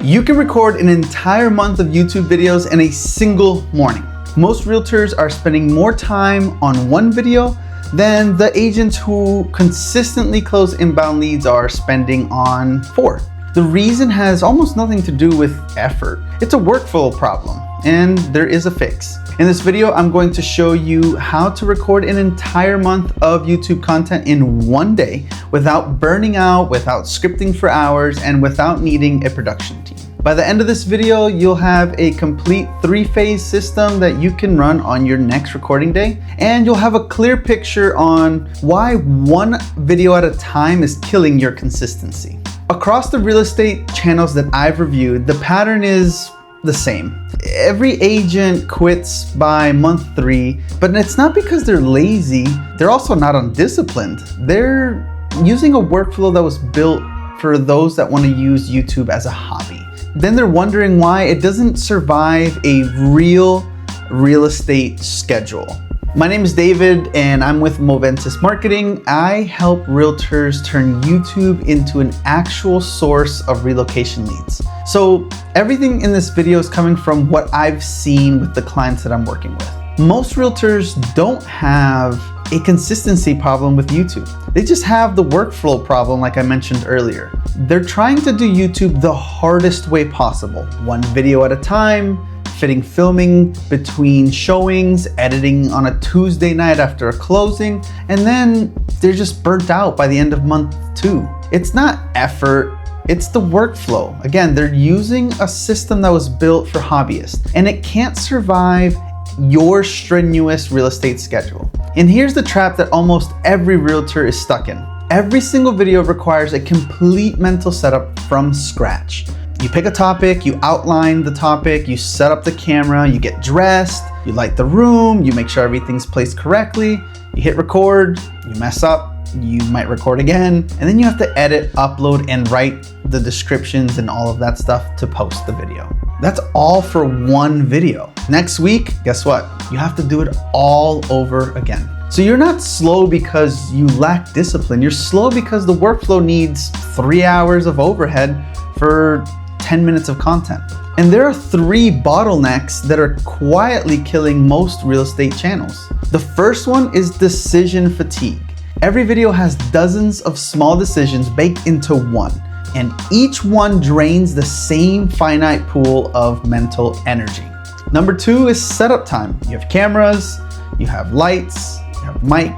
You can record an entire month of YouTube videos in a single morning. Most realtors are spending more time on one video than the agents who consistently close inbound leads are spending on 4. The reason has almost nothing to do with effort. It's a workflow problem, and there is a fix. In this video, I'm going to show you how to record an entire month of YouTube content in one day without burning out, without scripting for hours, and without needing a production team. By the end of this video, you'll have a complete 3-phase system that you can run on your next recording day, and you'll have a clear picture on why one video at a time is killing your consistency. Across the real estate channels that I've reviewed, the pattern is the same. Every agent quits by month 3, but it's not because they're lazy. They're also not undisciplined. They're using a workflow that was built for those that want to use YouTube as a hobby. Then they're wondering why it doesn't survive a real estate schedule. My name is David and I'm with Moventis Marketing. I help realtors turn YouTube into an actual source of relocation leads. So everything in this video is coming from what I've seen with the clients that I'm working with. Most realtors don't have a consistency problem with YouTube. They just have the workflow problem like I mentioned earlier. They're trying to do YouTube the hardest way possible, one video at a time, fitting filming between showings, editing on a Tuesday night after a closing, and then they're just burnt out by the end of month 2. It's not effort, it's the workflow. Again, they're using a system that was built for hobbyists, and it can't survive your strenuous real estate schedule. And here's the trap that almost every realtor is stuck in. Every single video requires a complete mental setup from scratch. You pick a topic, you outline the topic, you set up the camera, you get dressed, you light the room, you make sure everything's placed correctly, you hit record, you mess up, you might record again, and then you have to edit, upload, and write the descriptions and all of that stuff to post the video. That's all for one video. Next week, guess what? You have to do it all over again. So you're not slow because you lack discipline. You're slow because the workflow needs 3 hours of overhead for 10 minutes of content. And there are 3 bottlenecks that are quietly killing most real estate channels. The first one is decision fatigue. Every video has dozens of small decisions baked into one, and each one drains the same finite pool of mental energy. Number 2 is setup time. You have cameras, you have lights, you have mic,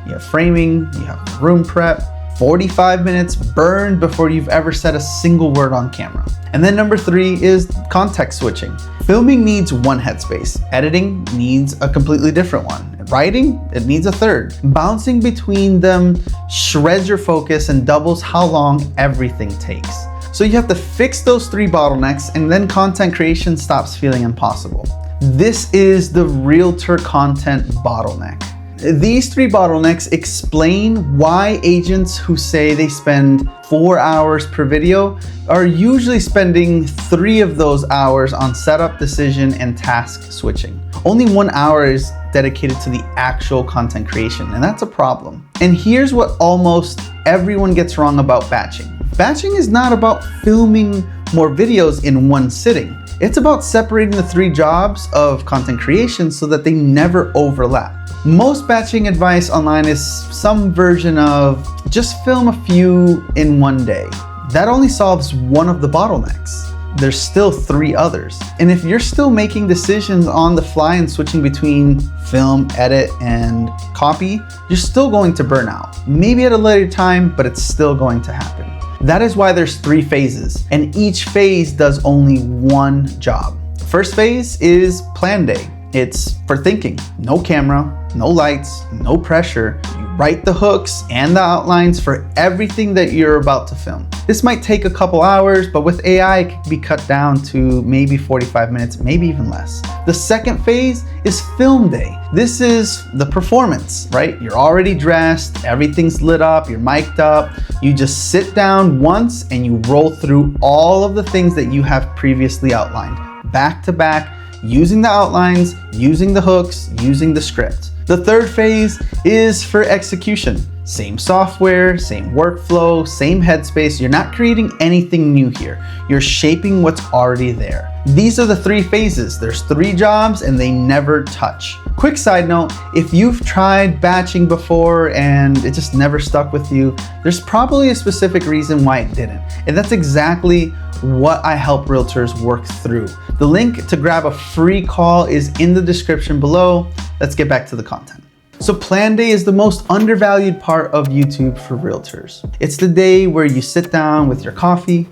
you have framing, you have room prep. 45 minutes burned before you've ever said a single word on camera. And then number 3 is context switching. Filming needs one headspace. Editing needs a completely different one. Writing, it needs a third. Bouncing between them shreds your focus and doubles how long everything takes. So you have to fix those 3 bottlenecks, and then content creation stops feeling impossible. This is the realtor content bottleneck. These 3 bottlenecks explain why agents who say they spend 4 hours per video are usually spending 3 of those hours on setup, decision, and task switching. Only 1 hour is dedicated to the actual content creation, and that's a problem. And here's what almost everyone gets wrong about batching. Batching is not about filming more videos in one sitting. It's about separating the 3 jobs of content creation so that they never overlap. Most batching advice online is some version of just film a few in one day. That only solves one of the bottlenecks. There's still 3 others. And if you're still making decisions on the fly and switching between film, edit, and copy, you're still going to burn out. Maybe at a later time, but it's still going to happen. That is why there's 3 phases, and each phase does only one job. First phase is plan day. It's for thinking. No camera, no lights, no pressure. You write the hooks and the outlines for everything that you're about to film. This might take a couple hours, but with AI, it can be cut down to maybe 45 minutes, maybe even less. The second phase is film day. This is the performance, right? You're already dressed, everything's lit up, you're mic'd up. You just sit down once and you roll through all of the things that you have previously outlined, back to back, using the outlines, using the hooks, using the script. The third phase is for execution. Same software, same workflow, same headspace. You're not creating anything new here. You're shaping what's already there. These are the 3 phases. There's 3 jobs and they never touch. Quick side note, if you've tried batching before and it just never stuck with you, there's probably a specific reason why it didn't. And that's exactly what I help realtors work through. The link to grab a free call is in the description below. Let's get back to the content. So plan day is the most undervalued part of YouTube for realtors. It's the day where you sit down with your coffee,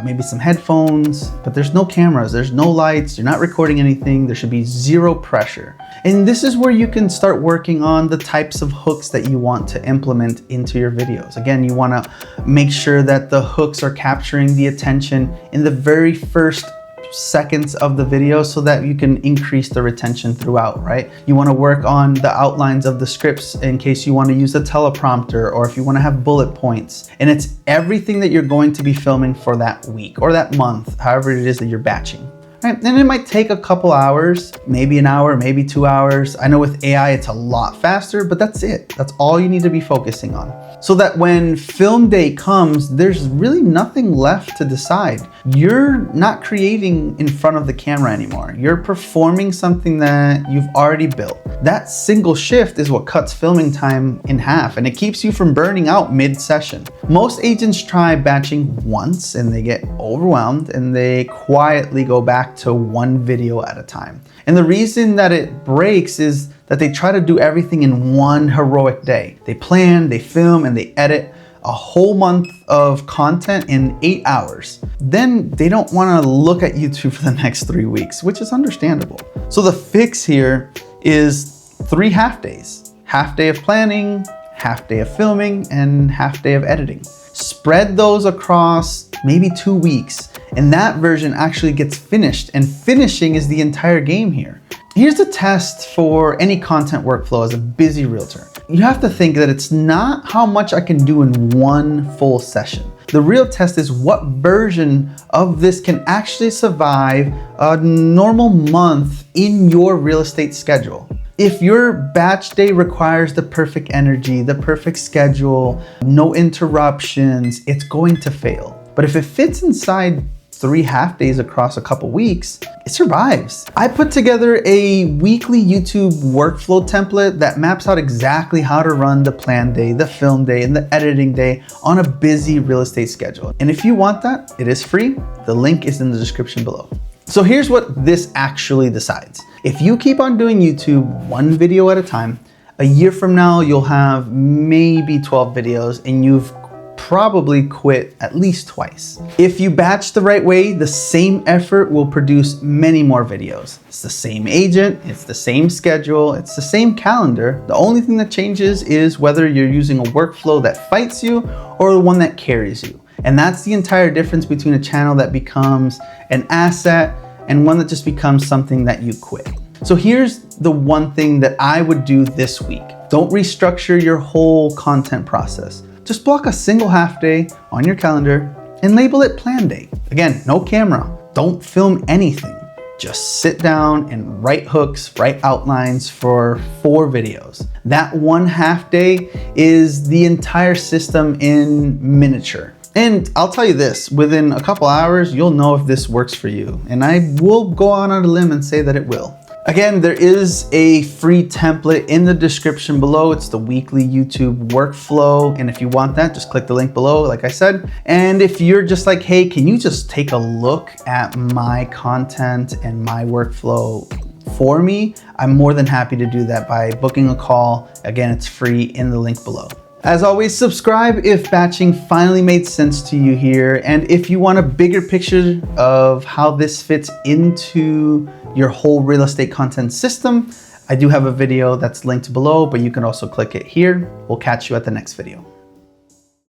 maybe some headphones, but there's no cameras, there's no lights, you're not recording anything, there should be 0 pressure. And this is where you can start working on the types of hooks that you want to implement into your videos. Again, you wanna make sure that the hooks are capturing the attention in the very first seconds of the video so that you can increase the retention throughout, right? You want to work on the outlines of the scripts in case you want to use a teleprompter or if you want to have bullet points. And it's everything that you're going to be filming for that week or that month, however it is that you're batching. Right? And it might take a couple hours, maybe an hour, maybe 2 hours. I know with AI, it's a lot faster, but that's it. That's all you need to be focusing on. So that when film day comes, there's really nothing left to decide. You're not creating in front of the camera anymore. You're performing something that you've already built. That single shift is what cuts filming time in half, and it keeps you from burning out mid-session. Most agents try batching once and they get overwhelmed and they quietly go back to 1 video at a time. And the reason that it breaks is that they try to do everything in 1 heroic day. They plan, they film, and they edit a whole month of content in 8 hours. Then they don't want to look at YouTube for the next 3 weeks, which is understandable. So the fix here is 3 half days. Half day of planning, half day of filming, and half day of editing. Spread those across maybe 2 weeks, and that version actually gets finished, and finishing is the entire game here. Here's the test for any content workflow as a busy realtor. You have to think that it's not how much I can do in 1 full session. The real test is what version of this can actually survive a normal month in your real estate schedule. If your batch day requires the perfect energy, the perfect schedule, no interruptions, it's going to fail. But if it fits inside 3 half days across a couple weeks, it survives. I put together a weekly YouTube workflow template that maps out exactly how to run the plan day, the film day, and the editing day on a busy real estate schedule. And if you want that, it is free. The link is in the description below. So here's what this actually decides. If you keep on doing YouTube 1 video at a time, a year from now, you'll have maybe 12 videos and you've probably quit at least twice. If you batch the right way, the same effort will produce many more videos. It's the same agent, it's the same schedule, it's the same calendar. The only thing that changes is whether you're using a workflow that fights you or the one that carries you. And that's the entire difference between a channel that becomes an asset and one that just becomes something that you quit. So here's the one thing that I would do this week. Don't restructure your whole content process. Just block a single half day on your calendar and label it plan day. Again, no camera, don't film anything. Just sit down and write hooks, write outlines for 4 videos. That 1 half day is the entire system in miniature. And I'll tell you this, within a couple hours, you'll know if this works for you. And I will go on a limb and say that it will. Again, there is a free template in the description below. It's the weekly YouTube workflow. And if you want that, just click the link below, like I said. And if you're just like, hey, can you just take a look at my content and my workflow for me? I'm more than happy to do that by booking a call. Again, it's free in the link below. As always, subscribe if batching finally made sense to you here. And if you want a bigger picture of how this fits into your whole real estate content system, I do have a video that's linked below, but you can also click it here. We'll catch you at the next video.